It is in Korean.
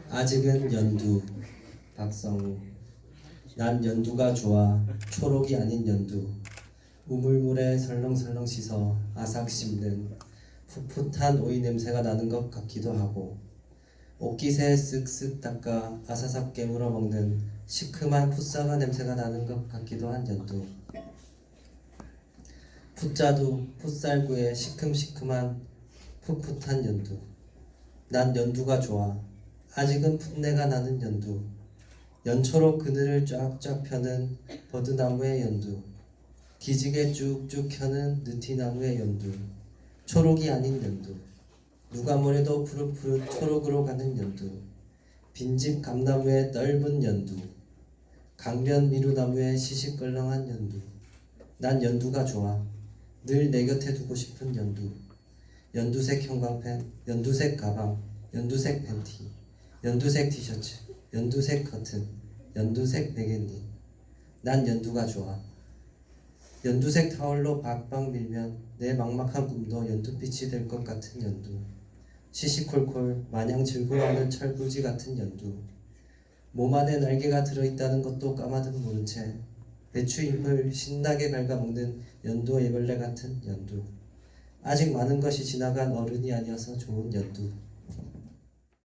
아직은 연두. 박성우. 난 연두가 좋아. 초록이 아닌 연두. 우물물에 설렁설렁 씻어 아삭 씹는 풋풋한 오이 냄새가 나는 것 같기도 하고, 옷깃에 쓱쓱 닦아 아사삭 깨물어 먹는 시큼한 풋사과 냄새가 나는 것 같기도 한 연두. 풋자두 풋살구에 시큼시큼한 풋풋한 연두. 난 연두가 좋아. 아직은 풋내가 나는 연두. 연초록 그늘을 쫙쫙 펴는 버드나무의 연두. 기지개 쭉쭉 켜는 느티나무의 연두. 초록이 아닌 연두. 누가 뭐래도 푸릇푸릇 초록으로 가는 연두. 빈집 감나무의 넓은 연두. 강변 미루나무의 시시껄렁한 연두. 난 연두가 좋아. 늘 내 곁에 두고 싶은 연두. 연두색 형광펜, 연두색 가방, 연두색 팬티, 연두색 티셔츠, 연두색 커튼, 연두색 베갯니. 난 연두가 좋아. 연두색 타월로 박박 밀면 내 막막한 꿈도 연두빛이 될 것 같은 연두. 시시콜콜 마냥 즐거워하는 철부지 같은 연두. 몸 안에 날개가 들어있다는 것도 까마득 모른 채 배추잎을 신나게 갉아먹는 연두 애벌레 같은 연두. 아직 많은 것이 지나간 어른이 아니어서 좋은 연두.